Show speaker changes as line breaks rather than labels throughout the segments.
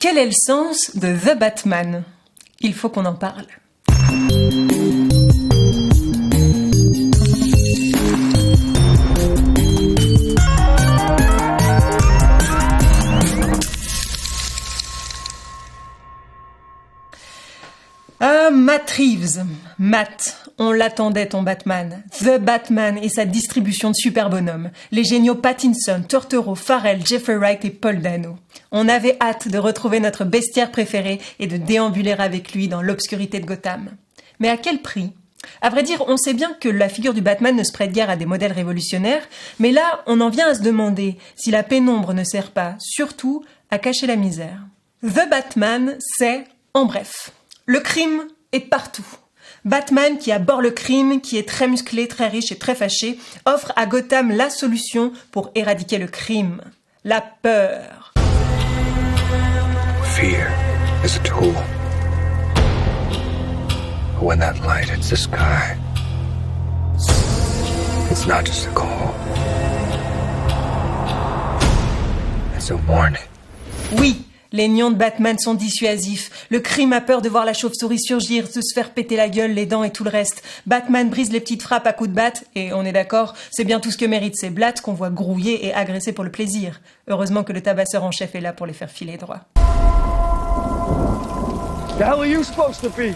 Quel est le sens de The Batman ? Il faut qu'on en parle. Matt Reeves. Matt, on l'attendait ton Batman. The Batman et sa distribution de super bonhommes. Les géniaux Pattinson, Turturro, Farrell, Jeffrey Wright et Paul Dano. On avait hâte de retrouver notre bestiaire préféré et de déambuler avec lui dans l'obscurité de Gotham. Mais à quel prix ? À vrai dire, on sait bien que la figure du Batman ne se prête guère à des modèles révolutionnaires, mais là, on en vient à se demander si la pénombre ne sert pas, surtout, à cacher la misère. The Batman, c'est, en bref, le crime est partout. Batman, qui abhorre le crime, qui est très musclé, très riche et très fâché, offre à Gotham la solution pour éradiquer le crime. La peur.
Fear is a tool. When that light hits the sky, it's not just a call. It's a warning.
Oui, les nions de Batman sont dissuasifs. Le crime a peur de voir la chauve-souris surgir, de se faire péter la gueule, les dents et tout le reste. Batman brise les petites frappes à coups de batte, et on est d'accord, c'est bien tout ce que méritent ces blattes qu'on voit grouiller et agresser pour le plaisir. Heureusement que le tabasseur en chef est là pour les faire filer droit.
The hell are you supposed to be?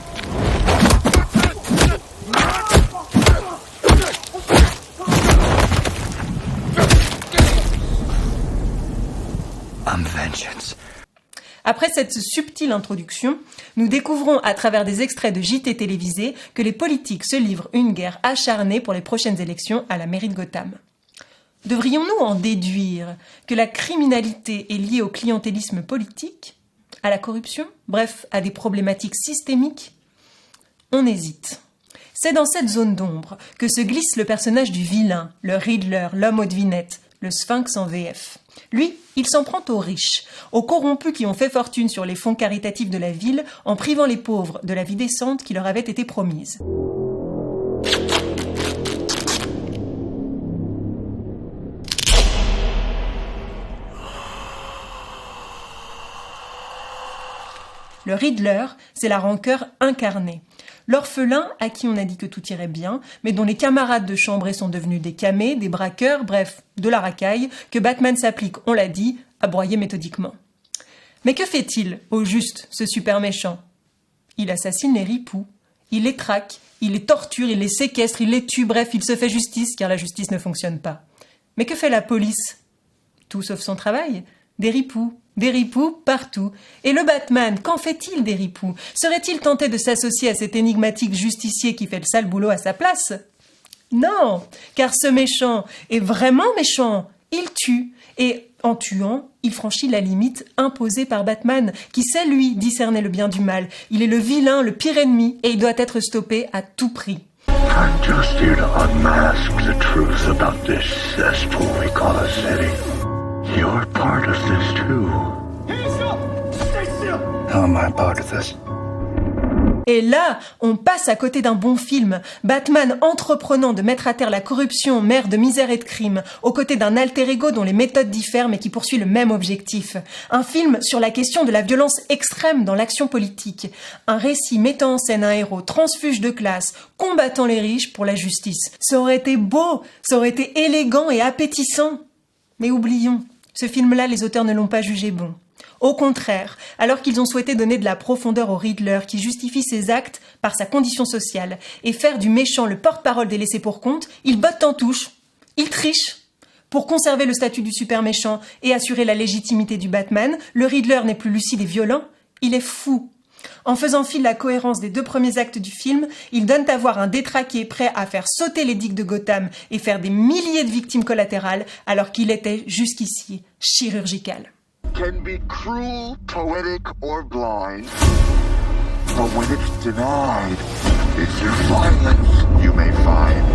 I'm vengeance.
Après cette subtile introduction, nous découvrons à travers des extraits de JT télévisés que les politiques se livrent une guerre acharnée pour les prochaines élections à la mairie de Gotham. Devrions-nous en déduire que la criminalité est liée au clientélisme politique, à la corruption, bref, à des problématiques systémiques ? On hésite. C'est dans cette zone d'ombre que se glisse le personnage du vilain, le Riddler, l'homme aux devinettes, le Sphinx en VF. Lui, il s'en prend aux riches, aux corrompus qui ont fait fortune sur les fonds caritatifs de la ville en privant les pauvres de la vie décente qui leur avait été promise. Le Riddler, c'est la rancœur incarnée. L'orphelin à qui on a dit que tout irait bien, mais dont les camarades de chambrée sont devenus des camés, des braqueurs, bref, de la racaille, que Batman s'applique, on l'a dit, à broyer méthodiquement. Mais que fait-il, au juste, ce super méchant ? Il assassine les ripoux, il les traque, il les torture, il les séquestre, il les tue, bref, il se fait justice, car la justice ne fonctionne pas. Mais que fait la police ? Tout sauf son travail. Des ripoux partout. Et le Batman, qu'en fait-il des ripoux ? Serait-il tenté de s'associer à cet énigmatique justicier qui fait le sale boulot à sa place ? Non, car ce méchant est vraiment méchant. Il tue. Et en tuant, il franchit la limite imposée par Batman, qui sait, lui, discerner le bien du mal. Il est le vilain, le pire ennemi, et il doit être stoppé à tout prix.
I'm just here to unmask the truth about this cesspool we call a city. You're part of this too.
How am I part of this?
Et là, on passe à côté d'un bon film. Batman entreprenant de mettre à terre la corruption, mère de misère et de crime, aux côtés d'un alter ego dont les méthodes diffèrent mais qui poursuit le même objectif. Un film sur la question de la violence extrême dans l'action politique. Un récit mettant en scène un héros transfuge de classe, combattant les riches pour la justice. Ça aurait été beau, ça aurait été élégant et appétissant. Mais oublions, ce film-là, les auteurs ne l'ont pas jugé bon. Au contraire, alors qu'ils ont souhaité donner de la profondeur au Riddler qui justifie ses actes par sa condition sociale et faire du méchant le porte-parole des laissés-pour-compte, ils bottent en touche, ils trichent. Pour conserver le statut du super méchant et assurer la légitimité du Batman, le Riddler n'est plus lucide et violent, il est fou. En faisant fi de la cohérence des deux premiers actes du film, ils donnent à voir un détraqué prêt à faire sauter les digues de Gotham et faire des milliers de victimes collatérales alors qu'il était jusqu'ici chirurgical.
Can be cruel, poetic, or blind. But when it's denied, it's your violence you may find.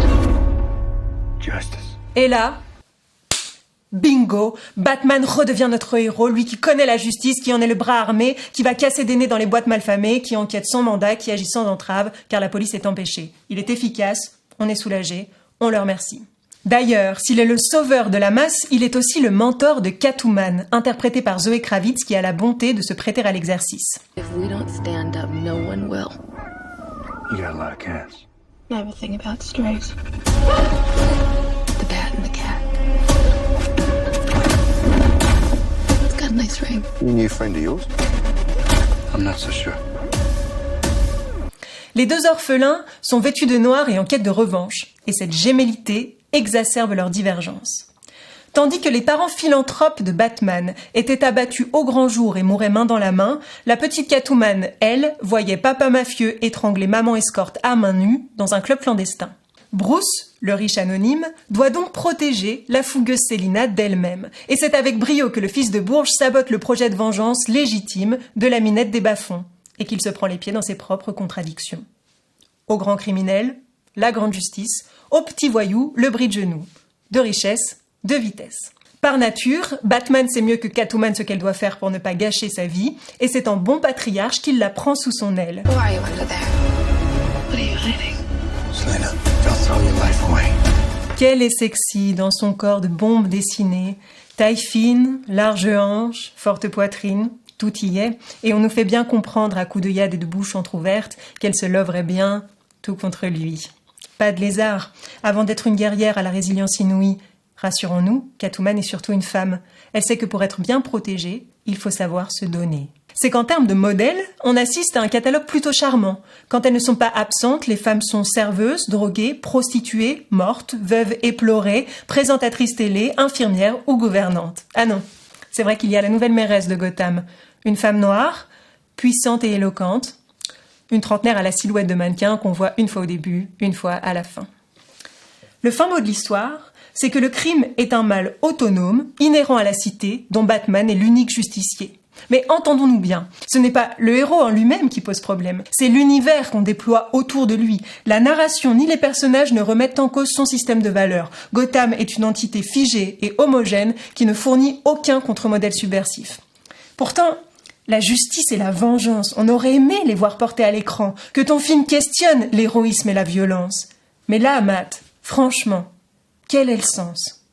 Justice.
Et là, bingo, Batman redevient notre héros, lui qui connaît la justice, qui en est le bras armé, qui va casser des nez dans les boîtes malfamées, qui enquête sans mandat, qui agit sans entrave, car la police est empêchée. Il est efficace, on est soulagé, on le remercie. D'ailleurs, s'il est le sauveur de la masse, il est aussi le mentor de Catwoman, interprété par Zoé Kravitz qui a la bonté de se prêter à l'exercice.
If we don't stand up, no one will.
You got a lot of cats.
I have a thing about strays. The bat and the cat. It's got a nice ring.
You new friend of yours?
I'm not so sure.
Les deux orphelins sont vêtus de noir et en quête de revanche, et cette gémellité exacerbe leurs divergences. Tandis que les parents philanthropes de Batman étaient abattus au grand jour et mouraient main dans la main, la petite Catwoman, elle, voyait papa mafieux étrangler maman escorte à main nue dans un club clandestin. Bruce, le riche anonyme, doit donc protéger la fougueuse Selina d'elle-même. Et c'est avec brio que le fils de Bourges sabote le projet de vengeance légitime de la minette des bas-fonds, et qu'il se prend les pieds dans ses propres contradictions. Au grand criminel, la grande justice, au petit voyou, le bris de genou. De richesse, de vitesse. Par nature, Batman sait mieux que Catwoman ce qu'elle doit faire pour ne pas gâcher sa vie, et c'est en bon patriarche qu'il la prend sous son aile.
Who are you under there? What are you hiding?
Selena, don't throw your life away.
Qu'elle est sexy dans son corps de bombe dessinée, taille fine, large hanche, forte poitrine, tout y est, et on nous fait bien comprendre à coups de yad et de bouche entr'ouverte qu'elle se loverait bien, tout contre lui. Pas de lézard, avant d'être une guerrière à la résilience inouïe. Rassurons-nous, Catwoman est surtout une femme. Elle sait que pour être bien protégée, il faut savoir se donner. C'est qu'en termes de modèles, on assiste à un catalogue plutôt charmant. Quand elles ne sont pas absentes, les femmes sont serveuses, droguées, prostituées, mortes, veuves éplorées, présentatrices télé, infirmières ou gouvernantes. Ah non, c'est vrai qu'il y a la nouvelle mairesse de Gotham. Une femme noire, puissante et éloquente. Une trentenaire à la silhouette de mannequin qu'on voit une fois au début, une fois à la fin. Le fin mot de l'histoire, c'est que le crime est un mal autonome, inhérent à la cité, dont Batman est l'unique justicier. Mais entendons-nous bien, ce n'est pas le héros en lui-même qui pose problème, c'est l'univers qu'on déploie autour de lui. La narration ni les personnages ne remettent en cause son système de valeurs. Gotham est une entité figée et homogène qui ne fournit aucun contre-modèle subversif. Pourtant, la justice et la vengeance, on aurait aimé les voir porter à l'écran, que ton film questionne l'héroïsme et la violence. Mais là, Matt, franchement, quel est le sens ?